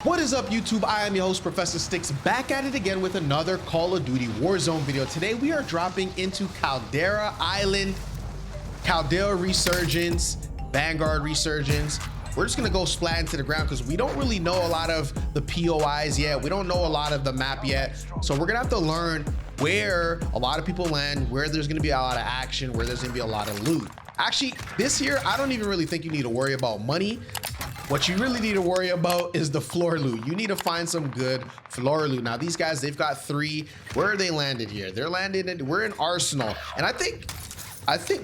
What is up, YouTube? I am your host, ProfessorStix, back at it again with another Call of Duty Warzone video. Today we are dropping into Caldera Island, Caldera Resurgence, Vanguard Resurgence. We're just gonna go splat into the ground because we don't really know a lot of the POIs yet. We don't know a lot of the map yet. So we're gonna have to learn where a lot of people land, where there's gonna be a lot of action, where there's gonna be a lot of loot. Actually, this year, I don't even really think you need to worry about money. What you really need to worry about is the floor loot. You need to find some good floor loot. Now, these guys, they've got three. Where are they landed here? They're landed in, we're in Arsenal. And I think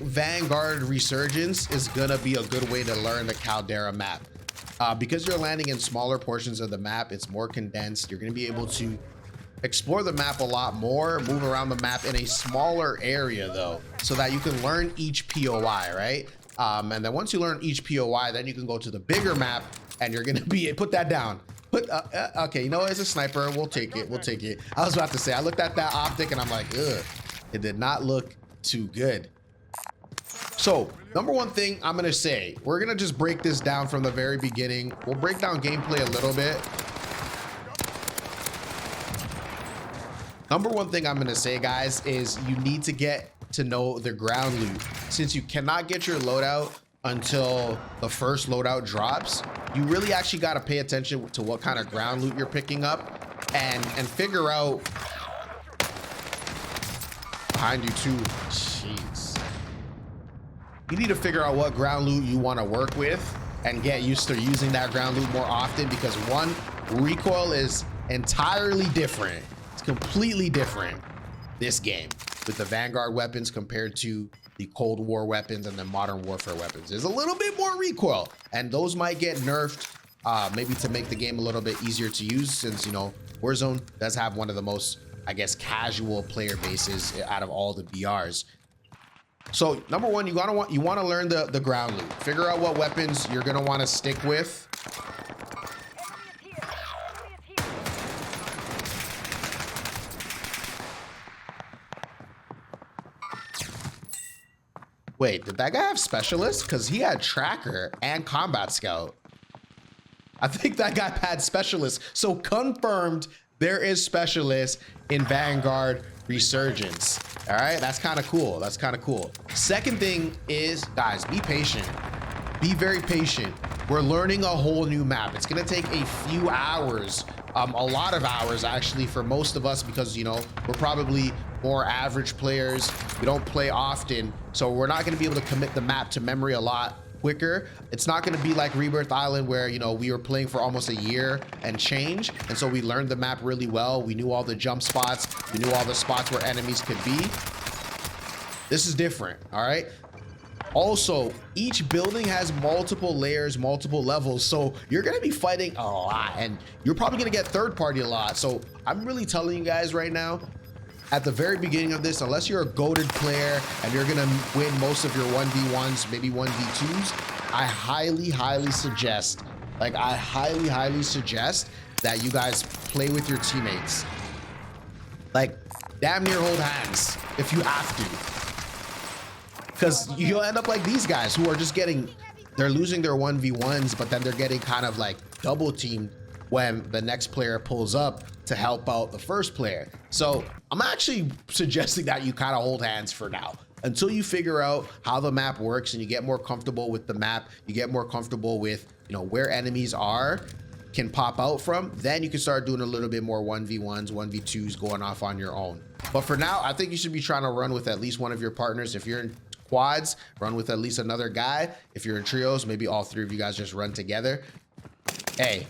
Vanguard Resurgence is gonna be a good way to learn the Caldera map. Because you're landing in smaller portions of the map, it's more condensed. You're gonna be able to explore the map a lot more, move around the map in a smaller area though, so that you can learn each POI, right? And then once you learn each POI, then you can go to the bigger map and you're gonna be, put that down. Okay, you know, as a sniper, we'll take it, we'll take it. I was about to say, I looked at that optic and I'm like, ugh, it did not look too good. So, number one thing I'm gonna say, we're gonna just break this down from the very beginning. We'll break down gameplay a little bit. Number one thing I'm gonna say, guys, is you need to get to know the ground loot. Since you cannot get your loadout until the first loadout drops, you really actually got to pay attention to what kind of ground loot you're picking up and figure out behind you too. Jeez. You need to figure out what ground loot you want to work with and get used to using that ground loot more often, because one, recoil is entirely different. It's completely different this game with the Vanguard weapons compared to the Cold War weapons and the Modern Warfare weapons. There's a little bit more recoil, and those might get nerfed maybe to make the game a little bit easier to use, since, you know, Warzone does have one of the most, I guess, casual player bases out of all the BRs. So number one, you want to learn the ground loot. Figure out what weapons you're gonna want to stick with. Wait, did that guy have specialist? Because he had tracker and combat scout. I think that guy had specialist. So confirmed there is specialist in Vanguard Resurgence. All right, that's kind of cool. That's kind of cool. Second thing is, guys, be patient. Be very patient. We're learning a whole new map. It's gonna take a few hours, a lot of hours actually for most of us, because, you know, we're probably more average players. We don't play often, so we're not gonna be able to commit the map to memory a lot quicker. It's not gonna be like Rebirth Island, where, you know, we were playing for almost a year and change, and so we learned the map really well. We knew all the jump spots. We knew all the spots where enemies could be. This is different, all right? Also, each building has multiple layers, multiple levels, so you're gonna be fighting a lot, and you're probably gonna get third party a lot. So I'm really telling you guys right now, at the very beginning of this, unless you're a goated player and you're gonna win most of your 1v1s, maybe 1v2s, I highly suggest, like, I highly suggest that you guys play with your teammates. Like, damn near hold hands if you have to. Because you'll end up like these guys who are just they're losing their 1v1s, but then they're getting kind of like double teamed when the next player pulls up to help out the first player. So I'm actually suggesting that you kind of hold hands for now until you figure out how the map works and you get more comfortable with the map. You get more comfortable with, you know, where enemies can pop out from. Then you can start doing a little bit more 1v1s, 1v2s, going off on your own. But for now, I think you should be trying to run with at least one of your partners. If you're in quads, run with at least another guy. If you're in trios, maybe all three of you guys just run together. Hey,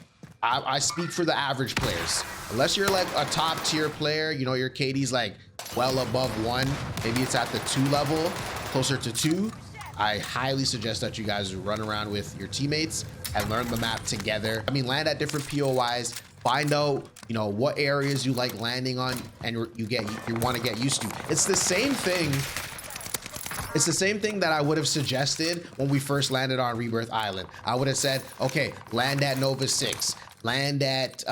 I speak for the average players. Unless you're like a top tier player, you know, your KD's like well above 1, maybe it's at the 2 level, closer to 2, I highly suggest that you guys run around with your teammates and learn the map together. I mean, land at different POIs, find out, you know, what areas you like landing on and you want to get used to. It's the same thing. It's the same thing that I would have suggested when we first landed on Rebirth Island. I would have said, okay, land at Nova 6, land at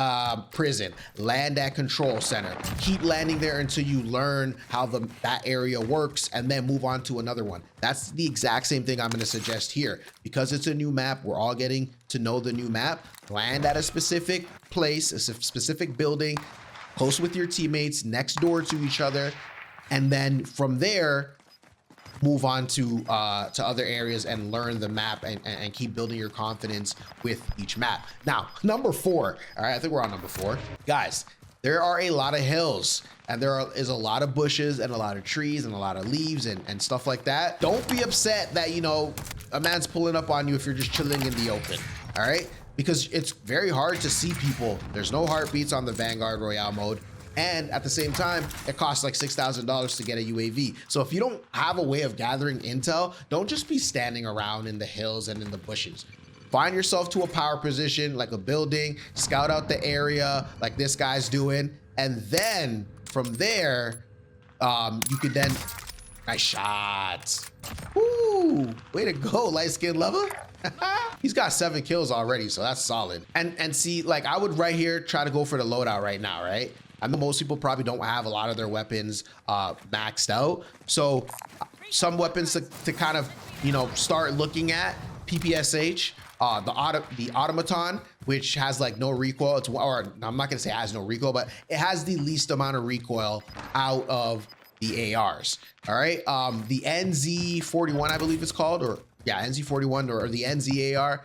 prison, land at control center. Keep landing there until you learn how that area works, and then move on to another one. That's the exact same thing I'm going to suggest here. Because it's a new map, we're all getting to know the new map. Land at a specific place, a specific building, close with your teammates, next door to each other, and then from there, move on to other areas and learn the map and keep building your confidence with each map. Now, number 4. All right, I think we're on number 4. Guys, there are a lot of hills, and is a lot of bushes and a lot of trees and a lot of leaves and stuff like that. Don't be upset that, you know, a man's pulling up on you if you're just chilling in the open. All right, because it's very hard to see people. There's no heartbeats on the Vanguard Royale mode. And at the same time, it costs like $6,000 to get a UAV. So if you don't have a way of gathering intel, don't just be standing around in the hills and in the bushes. Find yourself to a power position, like a building, scout out the area like this guy's doing. And then from there, you could then, nice shots. Woo, way to go, light skin lover. He's got 7 kills already, so that's solid. And see, like I would right here try to go for the loadout right now, right? I know most people probably don't have a lot of their weapons maxed out. So some weapons to kind of, you know, start looking at, PPSH, the automaton, which has like no recoil. Or I'm not gonna say it has no recoil, but it has the least amount of recoil out of the ARs. All right, the NZ41, I believe it's called, or yeah, NZ41 or the NZAR.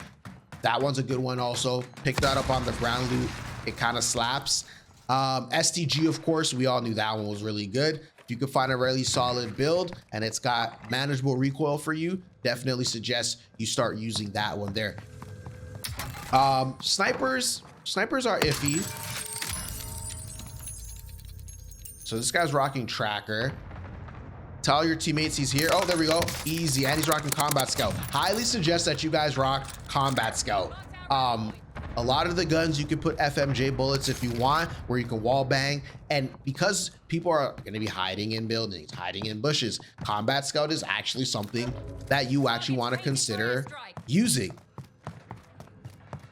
That one's a good one also. Pick that up on the ground loot. It kind of slaps. STG, of course, we all knew that one was really good. If you could find a really solid build and it's got manageable recoil for you, definitely suggest you start using that one there. Snipers are iffy. So this guy's rocking tracker. Tell your teammates he's here. Oh, there we go. Easy. And he's rocking combat scout. Highly suggest that you guys rock combat scout. A lot of the guns you can put FMJ bullets if you want, where you can wall bang. And because people are going to be hiding in buildings, hiding in bushes, combat scout is actually something that you actually want to consider using.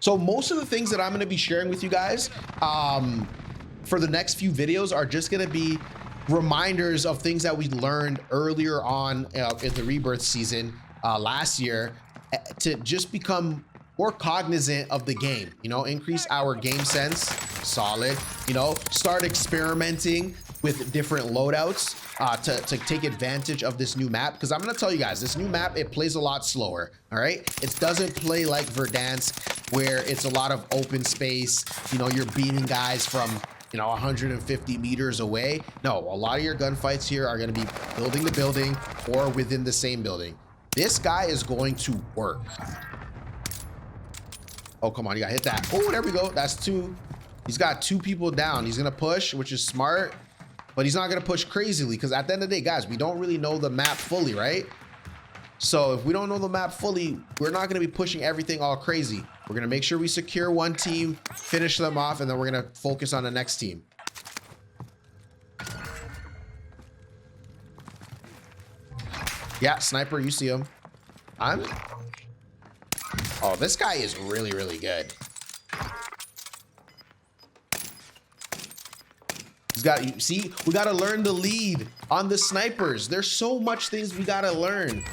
So most of the things that I'm going to be sharing with you guys for the next few videos are just going to be reminders of things that we learned earlier on in the Rebirth season last year to just become more cognizant of the game, you know, increase our game sense, solid, you know, start experimenting with different loadouts to take advantage of this new map. Because I'm gonna tell you guys, this new map, it plays a lot slower, all right? It doesn't play like Verdansk, where it's a lot of open space, you know, you're beating guys from, you know, 150 meters away. No, a lot of your gunfights here are gonna be building the building or within the same building. This guy is going to work. Oh, come on, you gotta hit that. Oh, there we go. That's 2. He's got 2 people down. He's gonna push, which is smart, but he's not gonna push crazily, because at the end of the day, guys, we don't really know the map fully, right? So if we don't know the map fully, we're not gonna be pushing everything all crazy. We're gonna make sure we secure one team, finish them off, and then we're gonna focus on the next team. Yeah, sniper, you see him. Oh, this guy is really, really good. He's got, see, we got to learn the lead on the snipers. There's so much things we got to learn.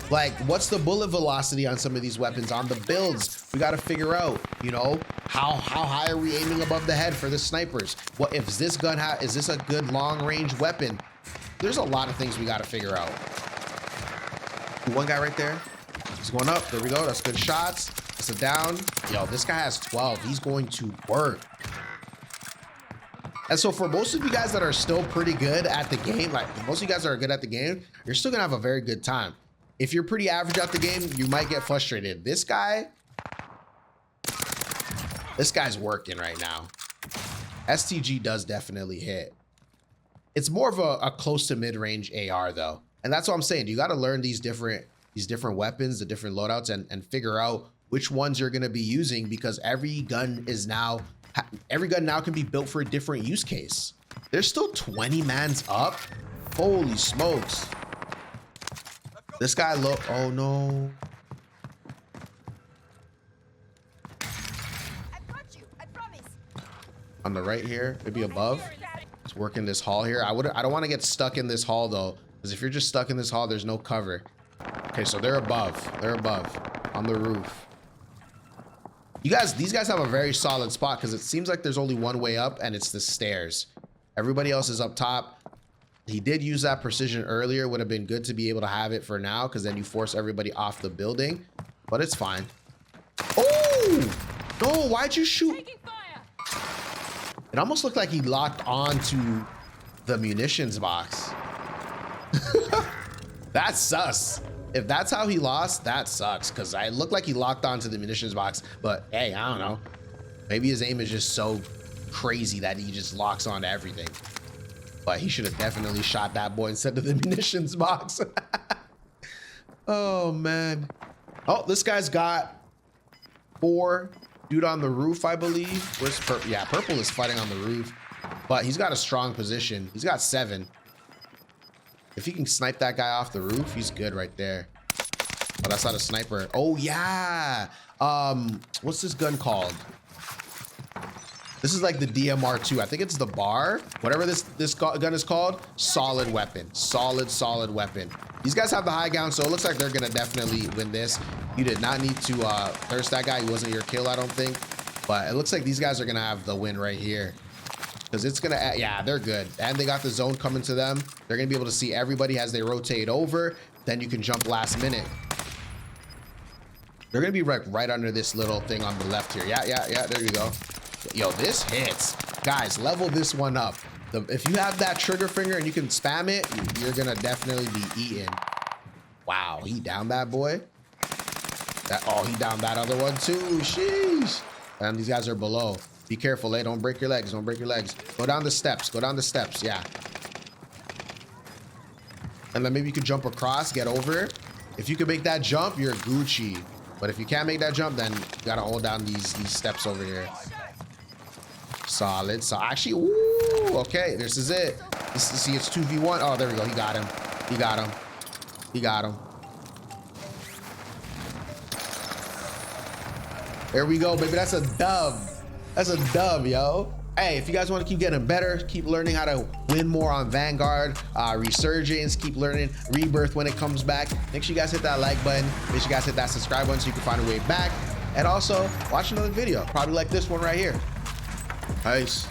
Like, what's the bullet velocity on some of these weapons, on the builds? We got to figure out, you know, how high are we aiming above the head for the snipers? What if this gun, is this a good long range weapon? There's a lot of things we got to figure out. One guy right there. He's going up. There we go. That's good shots. That's a down. Yo, this guy has 12. He's going to work. And so for most of you guys that are still pretty good at the game, like most of you guys that are good at the game, you're still gonna have a very good time. If you're pretty average at the game, you might get frustrated. This guy's working right now. STG does definitely hit. It's more of a close to mid-range AR though. And that's what I'm saying. You got to learn these different weapons, the different loadouts, and figure out which ones you're going to be using, because every gun now can be built for a different use case. There's still 20 mans up. Holy smokes. This guy oh no. On the right here, maybe above. Let's work in this hall here. I don't want to get stuck in this hall though, because if you're just stuck in this hall, there's no cover. Okay, so they're above. They're above on the roof. These guys have a very solid spot because it seems like there's only one way up, and it's the stairs. Everybody else is up top. He did use that precision earlier. Would have been good to be able to have it for now, because then you force everybody off the building. But it's fine. Oh no! Why'd you shoot? It almost looked like he locked onto the munitions box. That's sus. If that's how he lost, that sucks, because I looked like he locked onto the munitions box. But hey, I don't know. Maybe his aim is just so crazy that he just locks onto everything. But he should have definitely shot that boy instead of the munitions box. Oh, man. Oh, this guy's got 4. Dude on the roof, I believe. Where's purple? Yeah, purple is fighting on the roof, but he's got a strong position. He's got 7. If he can snipe that guy off the roof, he's good right there. Oh, that's not a sniper. Oh yeah. What's this gun called? This is like the DMR2. I think it's the bar. Whatever this gun is called. Solid weapon. Solid weapon. These guys have the high ground, so it looks like they're gonna definitely win this. You did not need to thirst that guy. He wasn't your kill, I don't think. But it looks like these guys are gonna have the win right here. Because it's gonna, yeah, they're good. And they got the zone coming to them. They're gonna be able to see everybody as they rotate over. Then you can jump last minute. They're gonna be right under this little thing on the left here. Yeah, there you go. Yo, this hits. Guys, level this one up. If you have that trigger finger and you can spam it, you're gonna definitely be eaten. Wow, he downed that boy. Oh, he downed that other one too. Sheesh. And these guys are below. Be careful, eh? Don't break your legs. Don't break your legs. Go down the steps. Go down the steps. Yeah. And then maybe you could jump across, get over. If you can make that jump, you're Gucci. But if you can't make that jump, then you gotta hold down these steps over here. Solid. So actually, ooh, okay, this is it. See, it's 2v1. Oh, there we go. He got him. He got him. He got him. There we go, baby. That's a dub. That's a dub, yo. Hey, if you guys want to keep getting better, keep learning how to win more on Vanguard, Resurgence, keep learning Rebirth when it comes back. Make sure you guys hit that like button. Make sure you guys hit that subscribe button so you can find a way back. And also, watch another video, probably like this one right here. Peace.